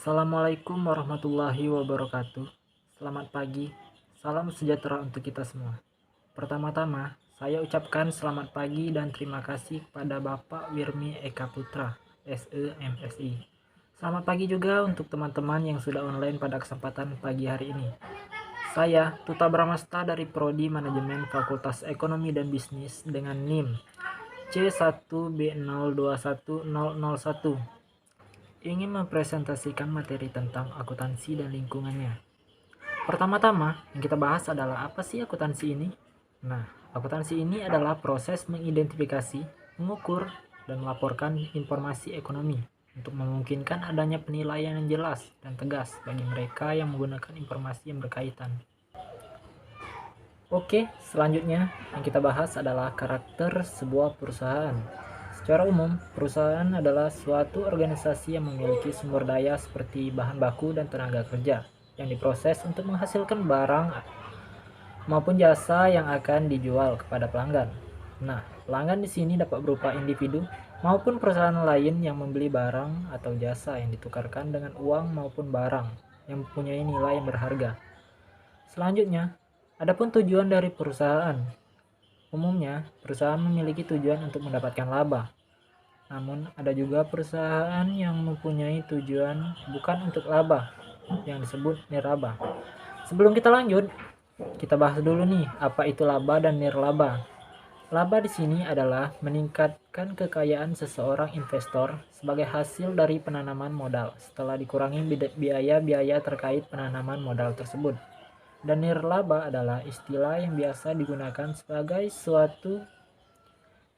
Assalamualaikum warahmatullahi wabarakatuh. Selamat pagi, salam sejahtera untuk kita semua. Pertama-tama, saya ucapkan selamat pagi dan terima kasih kepada Bapak Wirmi Eka Putra, SEMSI. Selamat pagi juga untuk teman-teman yang sudah online pada kesempatan pagi hari ini. Saya Tuta Bramasta dari Prodi Manajemen Fakultas Ekonomi dan Bisnis dengan NIM C1B021001 ingin mempresentasikan materi tentang akuntansi dan lingkungannya. Pertama-tama, yang kita bahas adalah apa sih akuntansi ini? Nah, akuntansi ini adalah proses mengidentifikasi, mengukur, dan melaporkan informasi ekonomi untuk memungkinkan adanya penilaian yang jelas dan tegas bagi mereka yang menggunakan informasi yang berkaitan. Oke, selanjutnya yang kita bahas adalah karakter sebuah perusahaan. Secara umum, perusahaan adalah suatu organisasi yang memiliki sumber daya seperti bahan baku dan tenaga kerja yang diproses untuk menghasilkan barang maupun jasa yang akan dijual kepada pelanggan. Nah, pelanggan di sini dapat berupa individu maupun perusahaan lain yang membeli barang atau jasa yang ditukarkan dengan uang maupun barang yang mempunyai nilai yang berharga. Selanjutnya, adapun tujuan dari perusahaan. Umumnya, perusahaan memiliki tujuan untuk mendapatkan laba. Namun, ada juga perusahaan yang mempunyai tujuan bukan untuk laba, yang disebut nirlaba. Sebelum kita lanjut, kita bahas dulu nih, apa itu laba dan nirlaba. Laba di sini adalah meningkatkan kekayaan seseorang investor sebagai hasil dari penanaman modal setelah dikurangi biaya-biaya terkait penanaman modal tersebut. Dan nirlaba adalah istilah yang biasa digunakan sebagai suatu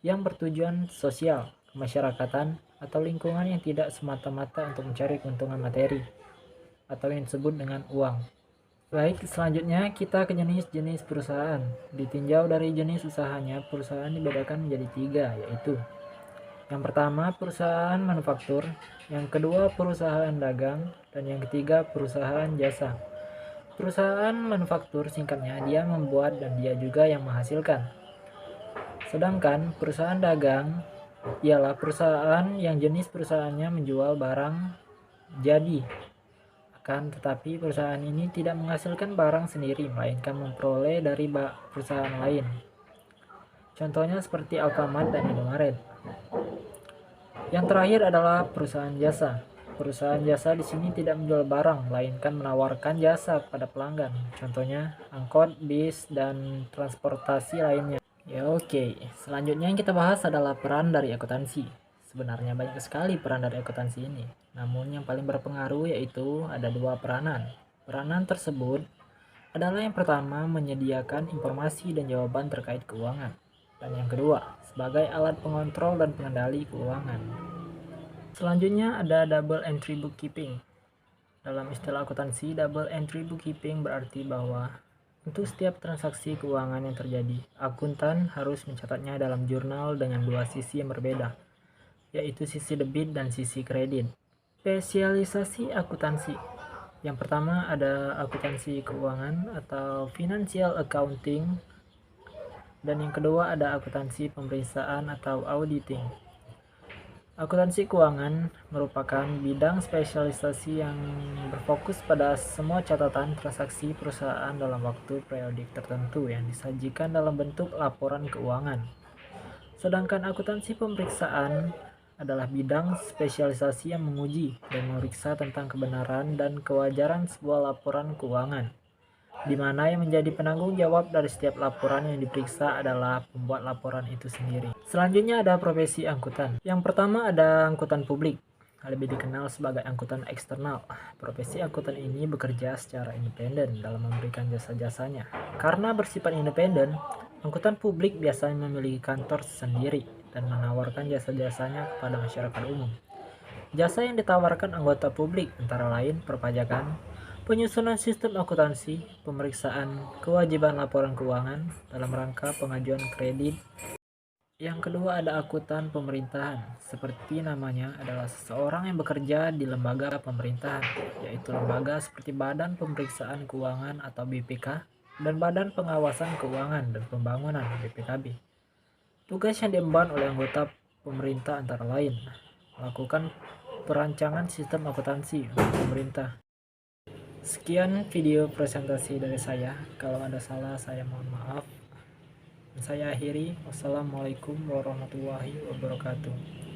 yang bertujuan sosial, kemasyarakatan, atau lingkungan yang tidak semata-mata untuk mencari keuntungan materi, atau yang disebut dengan uang. Baik, selanjutnya kita ke jenis-jenis perusahaan. Ditinjau dari jenis usahanya, perusahaan dibedakan menjadi 3, yaitu yang pertama perusahaan manufaktur, yang kedua perusahaan dagang, dan yang ketiga perusahaan jasa. Perusahaan manufaktur singkatnya dia membuat dan dia juga yang menghasilkan. Sedangkan perusahaan dagang ialah perusahaan yang jenis perusahaannya menjual barang jadi. Akan tetapi perusahaan ini tidak menghasilkan barang sendiri melainkan memperoleh dari perusahaan lain. Contohnya seperti Alfamart dan Indomaret. Yang terakhir adalah perusahaan jasa. Perusahaan jasa di sini tidak menjual barang, melainkan menawarkan jasa kepada pelanggan. Contohnya angkot, bis, dan transportasi lainnya. Ya oke, selanjutnya yang kita bahas adalah peran dari akuntansi. Sebenarnya banyak sekali peran dari akuntansi ini. Namun yang paling berpengaruh yaitu ada 2 peranan. Peranan tersebut adalah yang pertama menyediakan informasi dan jawaban terkait keuangan. Dan yang kedua, sebagai alat pengontrol dan pengendali keuangan. Selanjutnya ada double entry bookkeeping. Dalam istilah akuntansi, double entry bookkeeping berarti bahwa untuk setiap transaksi keuangan yang terjadi, akuntan harus mencatatnya dalam jurnal dengan 2 sisi yang berbeda, yaitu sisi debit dan sisi kredit. Spesialisasi akuntansi. Yang pertama ada akuntansi keuangan atau financial accounting, dan yang kedua ada akuntansi pemeriksaan atau auditing. Akuntansi keuangan merupakan bidang spesialisasi yang berfokus pada semua catatan transaksi perusahaan dalam waktu periodik tertentu yang disajikan dalam bentuk laporan keuangan. Sedangkan akuntansi pemeriksaan adalah bidang spesialisasi yang menguji dan memeriksa tentang kebenaran dan kewajaran sebuah laporan keuangan, di mana yang menjadi penanggung jawab dari setiap laporan yang diperiksa adalah pembuat laporan itu sendiri. Selanjutnya ada profesi angkutan. Yang pertama ada angkutan publik, lebih dikenal sebagai angkutan eksternal. Profesi angkutan ini bekerja secara independen dalam memberikan jasa-jasanya. Karena bersifat independen, angkutan publik biasanya memiliki kantor sendiri dan menawarkan jasa-jasanya kepada masyarakat umum. Jasa yang ditawarkan anggota publik antara lain perpajakan, penyusunan sistem akuntansi, pemeriksaan kewajiban laporan keuangan dalam rangka pengajuan kredit. Yang kedua ada akuntan pemerintahan. Seperti namanya adalah seseorang yang bekerja di lembaga pemerintahan, yaitu lembaga seperti Badan Pemeriksaan Keuangan atau BPK dan Badan Pengawasan Keuangan dan Pembangunan BPKB. Tugas yang diemban oleh anggota pemerintah antara lain melakukan perancangan sistem akuntansi untuk pemerintah. Sekian video presentasi dari saya. Kalau ada salah, saya mohon maaf. Saya akhiri. Wassalamualaikum warahmatullahi wabarakatuh.